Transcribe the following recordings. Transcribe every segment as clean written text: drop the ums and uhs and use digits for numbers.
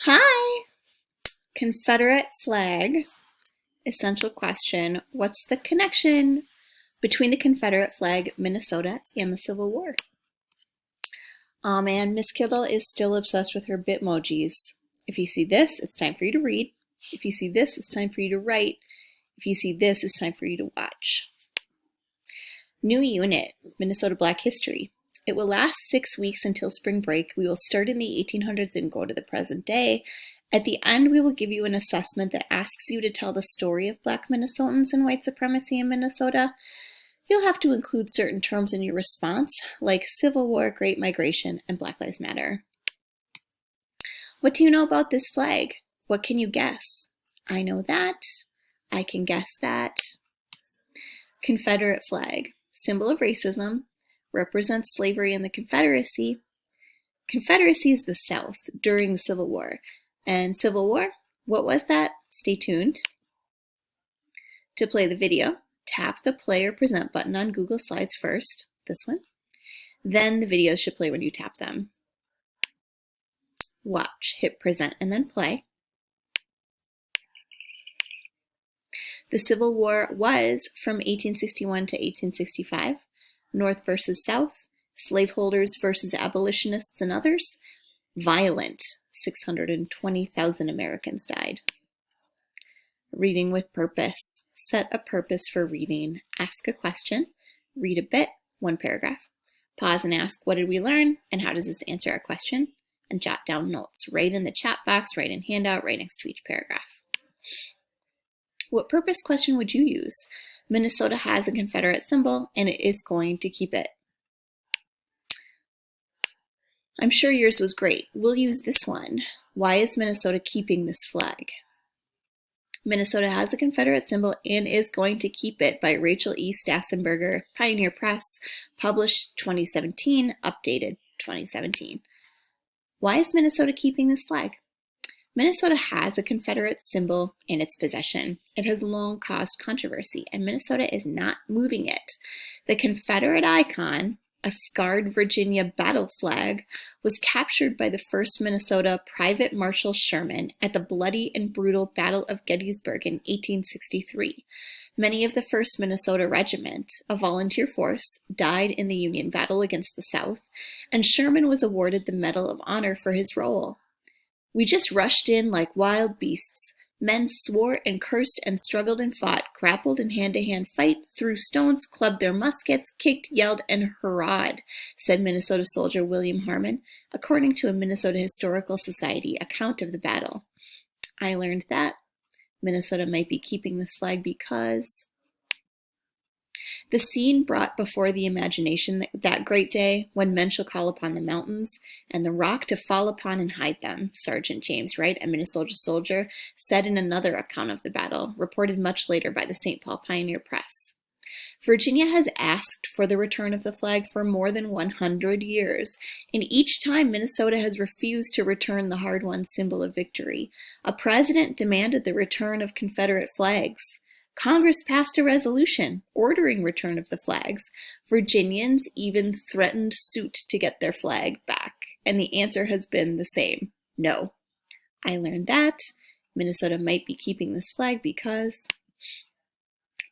Hi! Confederate flag. Essential question. What's the connection between the Confederate flag, Minnesota, and the Civil War? Aw man, Miss Kittle is still obsessed with her Bitmojis. If you see this, it's time for you to read. If you see this, it's time for you to write. If you see this, it's time for you to watch. New unit, Minnesota Black History. It will last 6 weeks until spring break. We will start in the 1800s and go to the present day. At the end, we will give you an assessment that asks you to tell the story of Black Minnesotans and white supremacy in Minnesota. You'll have to include certain terms in your response, like Civil War, Great Migration, and Black Lives Matter. What do you know about this flag? What can you guess? I know that. I can guess that. Confederate flag, symbol of racism, represents slavery and the Confederacy. Confederacy is the South during the Civil War. And Civil War, what was that? Stay tuned. To play the video, tap the play or present button on Google Slides first, this one. Then the videos should play when you tap them. Watch, hit present, and then play. The Civil War was from 1861 to 1865. North versus South, slaveholders versus abolitionists and others. Violent, 620,000 Americans died. Reading with purpose. Set a purpose for reading. Ask a question. Read a bit, one paragraph. Pause and ask, what did we learn? And how does this answer our question? And jot down notes. Write in the chat box, write in handout, right next to each paragraph. What purpose question would you use? Minnesota has a Confederate symbol, and it is going to keep it. I'm sure yours was great. We'll use this one. Why is Minnesota keeping this flag? Minnesota has a Confederate symbol and is going to keep it, by Rachel E. Stassenberger, Pioneer Press, published 2017, updated 2017. Why is Minnesota keeping this flag? Minnesota has a Confederate symbol in its possession. It has long caused controversy, and Minnesota is not moving it. The Confederate icon, a scarred Virginia battle flag, was captured by the 1st Minnesota Private Marshal Sherman at the bloody and brutal Battle of Gettysburg in 1863. Many of the 1st Minnesota Regiment, a volunteer force, died in the Union battle against the South, and Sherman was awarded the Medal of Honor for his role. We just rushed in like wild beasts. Men swore and cursed and struggled and fought, grappled in hand-to-hand fight, threw stones, clubbed their muskets, kicked, yelled, and hurrahed, said Minnesota soldier William Harmon, according to a Minnesota Historical Society account of the battle. I learned that Minnesota might be keeping this flag because the scene brought before the imagination that great day when men shall call upon the mountains and the rock to fall upon and hide them, Sergeant James Wright, a Minnesota soldier, said in another account of the battle, reported much later by the St. Paul Pioneer Press. Virginia has asked for the return of the flag for more than 100 years, and each time Minnesota has refused to return the hard-won symbol of victory. A president demanded the return of Confederate flags. Congress passed a resolution ordering return of the flags. Virginians even threatened suit to get their flag back, and the answer has been the same: no. I learned that Minnesota might be keeping this flag because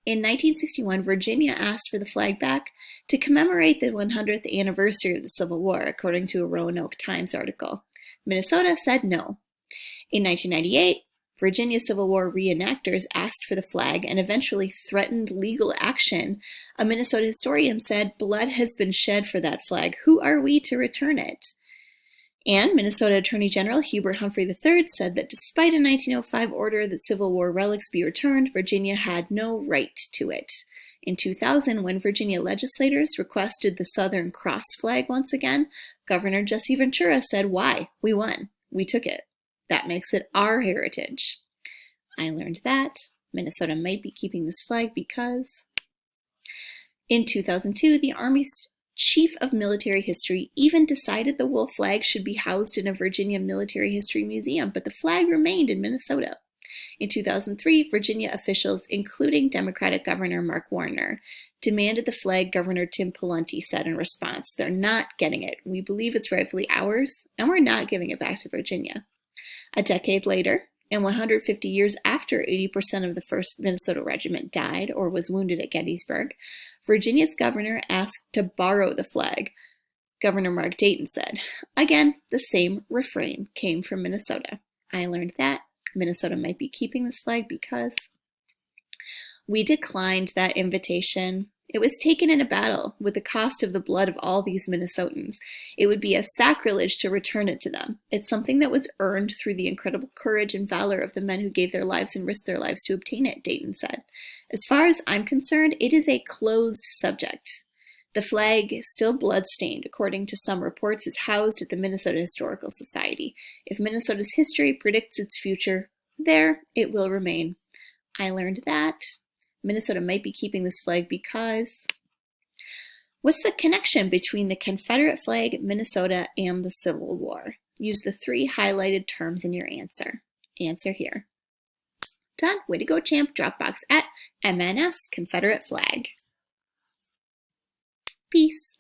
in 1961, Virginia asked for the flag back to commemorate the 100th anniversary of the Civil War, according to a Roanoke Times article. Minnesota said no. In 1998, Virginia Civil War reenactors asked for the flag and eventually threatened legal action. A Minnesota historian said, "Blood has been shed for that flag. Who are we to return it?" And Minnesota Attorney General Hubert Humphrey III said that despite a 1905 order that Civil War relics be returned, Virginia had no right to it. In 2000, when Virginia legislators requested the Southern Cross flag once again, Governor Jesse Ventura said, "Why? We won. We took it. That makes it our heritage." I learned that Minnesota might be keeping this flag because in 2002, the Army's Chief of Military History even decided the wolf flag should be housed in a Virginia Military History Museum, but the flag remained in Minnesota. In 2003, Virginia officials, including Democratic Governor Mark Warner, demanded the flag. Governor Tim Pawlenty said in response, "They're not getting it. We believe it's rightfully ours, and we're not giving it back to Virginia." A decade later, and 150 years after 80% of the 1st Minnesota Regiment died or was wounded at Gettysburg, Virginia's governor asked to borrow the flag. Governor Mark Dayton said, again, the same refrain came from Minnesota. I learned that Minnesota might be keeping this flag because we declined that invitation. It was taken in a battle with the cost of the blood of all these Minnesotans. It would be a sacrilege to return it to them. It's something that was earned through the incredible courage and valor of the men who gave their lives and risked their lives to obtain it, Dayton said. As far as I'm concerned, it is a closed subject. The flag, still bloodstained, according to some reports, is housed at the Minnesota Historical Society. If Minnesota's history predicts its future, there it will remain. I learned that Minnesota might be keeping this flag because... What's the connection between the Confederate flag, Minnesota, and the Civil War? Use the 3 highlighted terms in your answer. Answer here. Done. Way to go, champ. Dropbox at MNS Confederate Flag. Peace.